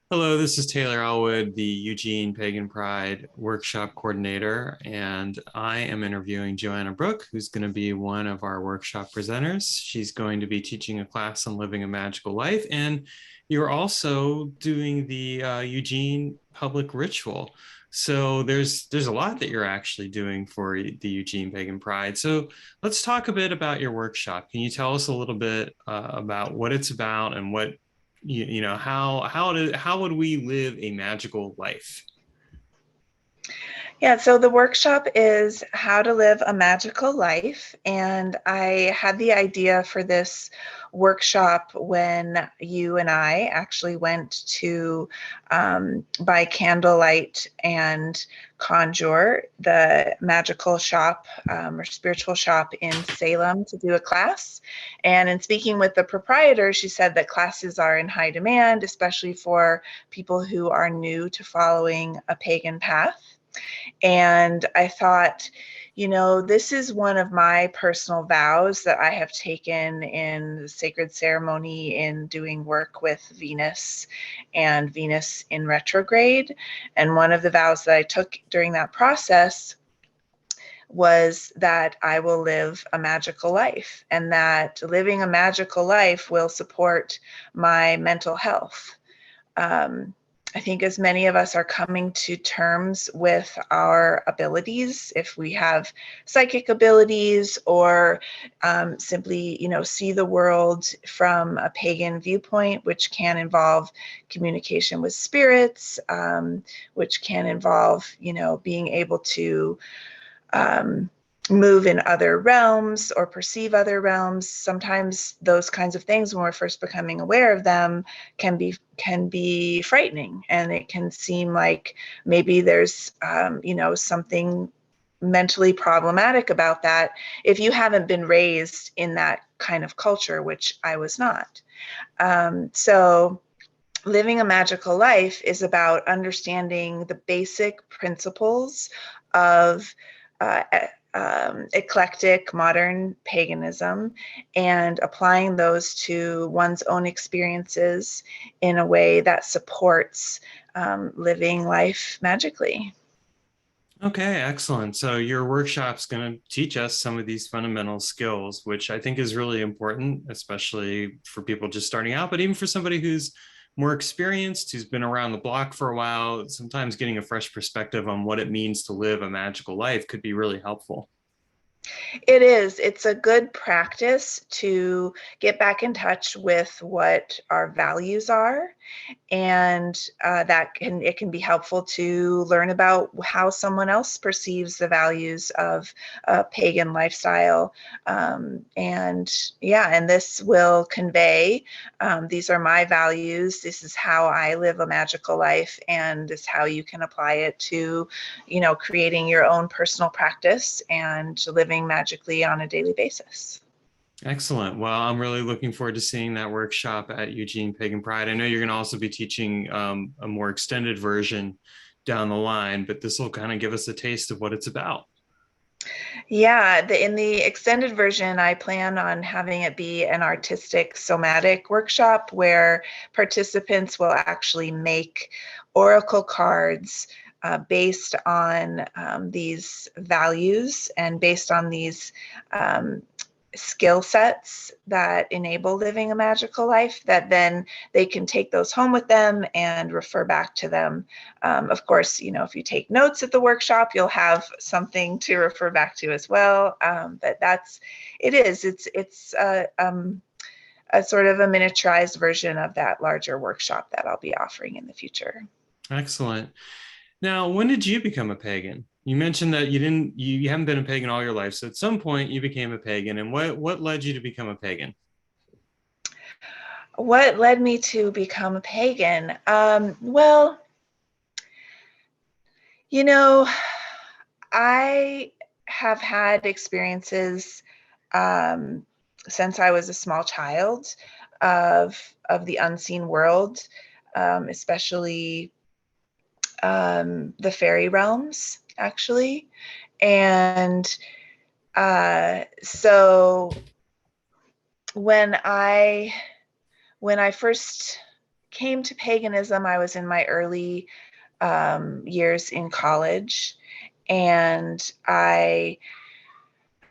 Hello, this is Taylor Elwood, the Eugene Pagan Pride workshop coordinator, and I am interviewing Joanna Brook, who's going to be one of our workshop presenters. She's going to be teaching a class on living a magical life, and you're also doing the Eugene public ritual. So there's a lot that you're actually doing for the Eugene Pagan Pride. So let's talk a bit about your workshop. Can you tell us a little bit about what it's about and what how would we live a magical life? Yeah, so the workshop is how to live a magical life. And I had the idea for this workshop when you and I actually went to by candlelight and conjure the magical shop or spiritual shop in Salem to do a class. And in speaking with the proprietor, she said that classes are in high demand, especially for people who are new to following a pagan path. And I thought, this is one of my personal vows that I have taken in the sacred ceremony in doing work with Venus and Venus in retrograde. And one of the vows that I took during that process was that I will live a magical life, and that living a magical life will support my mental health. Um, I think as many of us are coming to terms with our abilities, if we have psychic abilities or simply, see the world from a pagan viewpoint, which can involve communication with spirits, which can involve, being able to um, move in other realms or perceive other realms. Sometimes those kinds of things, when we're first becoming aware of them, can be frightening, and it can seem like maybe there's something mentally problematic about that if you haven't been raised in that kind of culture, which I was not. So living a magical life is about understanding the basic principles of uh, eclectic modern paganism and applying those to one's own experiences in a way that supports living life magically. Okay, excellent. So your workshop's going to teach us some of these fundamental skills, which I think is really important, especially for people just starting out, but even for somebody who's more experienced, who's been around the block for a while, sometimes getting a fresh perspective on what it means to live a magical life could be really helpful. It is. It's a good practice to get back in touch with what our values are, and it can be helpful to learn about how someone else perceives the values of a pagan lifestyle. And yeah, and this will convey, these are my values. This is how I live a magical life, and this is how you can apply it to, creating your own personal practice and living magically on a daily basis. Excellent. Well, I'm really looking forward to seeing that workshop at Eugene Pagan Pride. I know you're going to also be teaching a more extended version down the line, but this will kind of give us a taste of what it's about. Yeah, in the extended version, I plan on having it be an artistic somatic workshop where participants will actually make oracle cards based on these values and based on these um, skill sets that enable living a magical life, that then they can take those home with them and refer back to them. Of course, if you take notes at the workshop, you'll have something to refer back to as well. But it's a sort of a miniaturized version of that larger workshop that I'll be offering in the future. Excellent. Now, when did you become a pagan? You mentioned that you haven't been a pagan all your life. So at some point you became a pagan. And what led you to become a pagan? What led me to become a pagan? Well, you know, I have had experiences um, since I was a small child of the unseen world, especially the fairy realms, actually. And so when I when I first came to paganism, I was in my early years in college, and I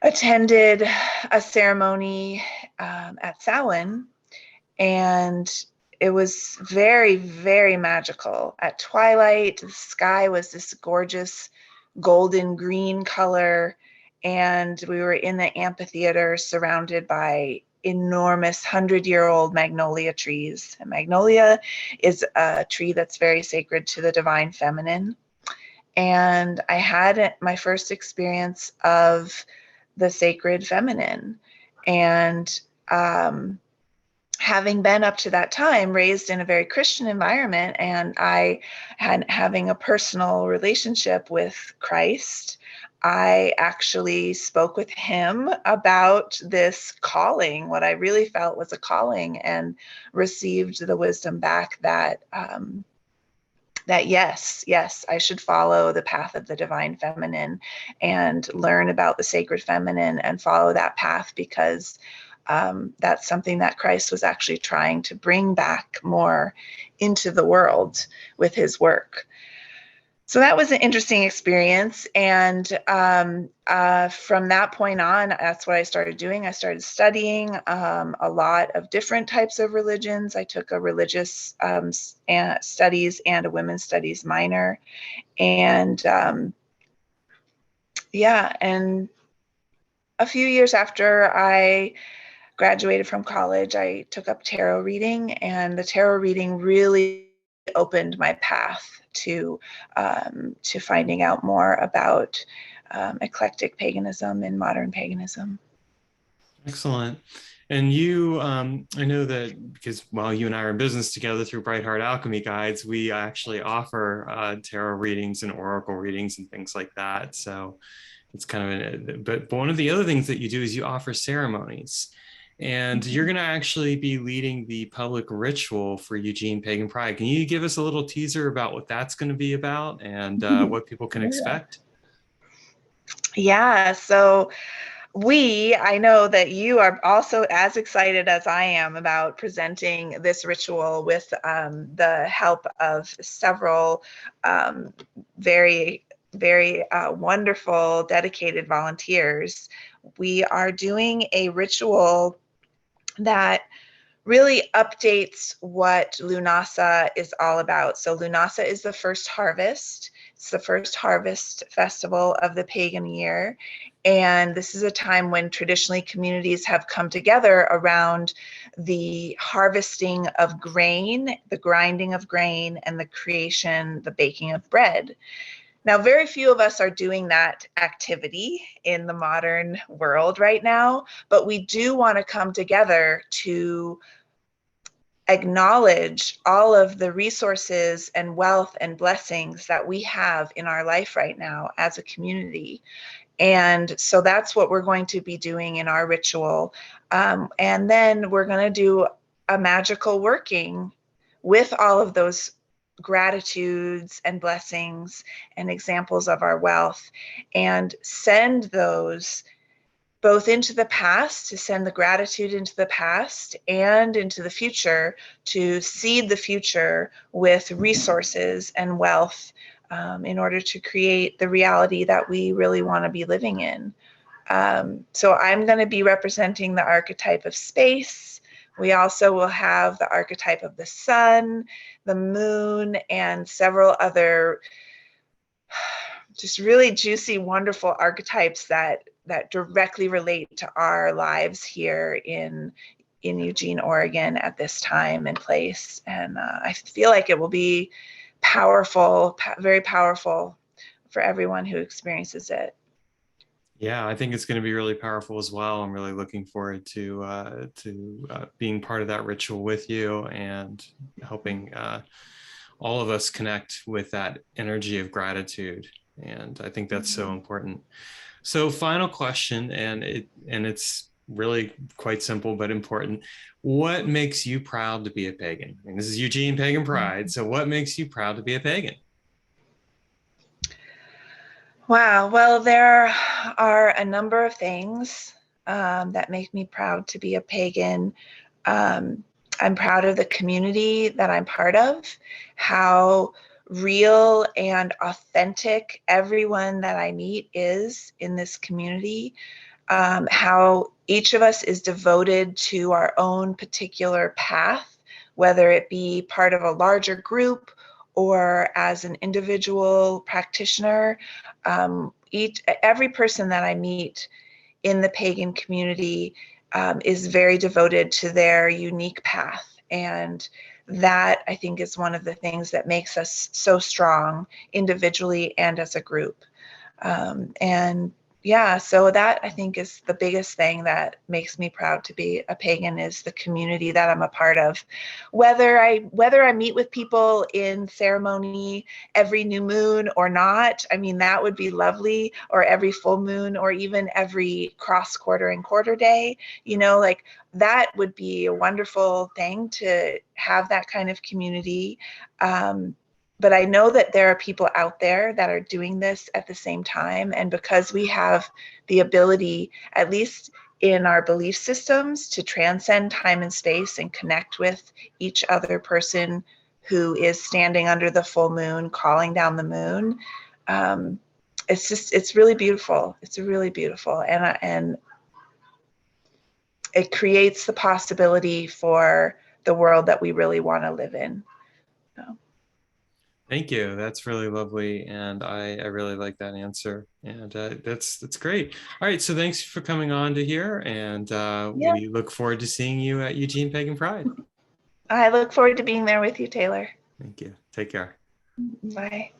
attended a ceremony at Samhain, and it was very, very magical. At twilight, the sky was this gorgeous golden green color, and we were in the amphitheater surrounded by enormous 100-year-old magnolia trees. And magnolia is a tree that's very sacred to the divine feminine. And I had my first experience of the sacred feminine. And having been up to that time raised in a very Christian environment, and I had having a personal relationship with Christ, I actually spoke with him about this calling, what I really felt was a calling, and received the wisdom back that that yes, I should follow the path of the divine feminine and learn about the sacred feminine and follow that path, because that's something that Christ was actually trying to bring back more into the world with his work. So that was an interesting experience. And from that point on, that's what I started doing. I started studying a lot of different types of religions. I took a religious studies and a women's studies minor. And and a few years after I graduated from college, I took up tarot reading, and the tarot reading really opened my path to finding out more about eclectic paganism and modern paganism. Excellent. And you, I know that because while you and I are in business together through Brightheart Alchemy Guides, we actually offer tarot readings and oracle readings and things like that. So it's kind of, but one of the other things that you do is you offer ceremonies. And you're going to actually be leading the public ritual for Eugene Pagan Pride. Can you give us a little teaser about what that's going to be about and what people can expect? Yeah, so I know that you are also as excited as I am about presenting this ritual with the help of several very, very wonderful, dedicated volunteers. We are doing a ritual that really updates what Lunasa is all about. So Lunasa is the first harvest. It's the first harvest festival of the pagan year. And this is a time when traditionally communities have come together around the harvesting of grain, the grinding of grain, and the creation, the baking of bread. Now, very few of us are doing that activity in the modern world right now, but we do want to come together to acknowledge all of the resources and wealth and blessings that we have in our life right now as a community. And so that's what we're going to be doing in our ritual. And then we're going to do a magical working with all of those gratitudes and blessings and examples of our wealth, and send those both into the past, to send the gratitude into the past and into the future, to seed the future with resources and wealth in order to create the reality that we really want to be living in. So I'm going to be representing the archetype of space. We also will have the archetype of the sun, the moon, and several other just really juicy, wonderful archetypes that directly relate to our lives here in Eugene, Oregon at this time and place. And I feel like it will be powerful, very powerful for everyone who experiences it. Yeah, I think it's going to be really powerful as well. I'm really looking forward to being part of that ritual with you and helping all of us connect with that energy of gratitude. And I think that's so important. So, final question, and it's really quite simple but important. What makes you proud to be a pagan? I mean, this is Eugene Pagan Pride. So, what makes you proud to be a pagan? Wow. Well, there are a number of things that make me proud to be a pagan. I'm proud of the community that I'm part of, how real and authentic everyone that I meet is in this community, how each of us is devoted to our own particular path, whether it be part of a larger group or as an individual practitioner. Every person that I meet in the pagan community is very devoted to their unique path. And that, I think, is one of the things that makes us so strong individually and as a group. And yeah, so that, I think, is the biggest thing that makes me proud to be a pagan, is the community that I'm a part of. Whether I meet with people in ceremony every new moon or not, I mean, that would be lovely, or every full moon, or even every cross quarter and quarter day, like that would be a wonderful thing to have, that kind of community. But I know that there are people out there that are doing this at the same time. And because we have the ability, at least in our belief systems, to transcend time and space and connect with each other person who is standing under the full moon, calling down the moon, it's really beautiful. It's really beautiful. And it creates the possibility for the world that we really want to live in. So. Thank you. That's really lovely, and I really like that answer. And that's great. All right, so thanks for coming on to here, and Yeah, we look forward to seeing you at Eugene Pagan Pride. I look forward to being there with you, Taylor. Thank you. Take care. Bye.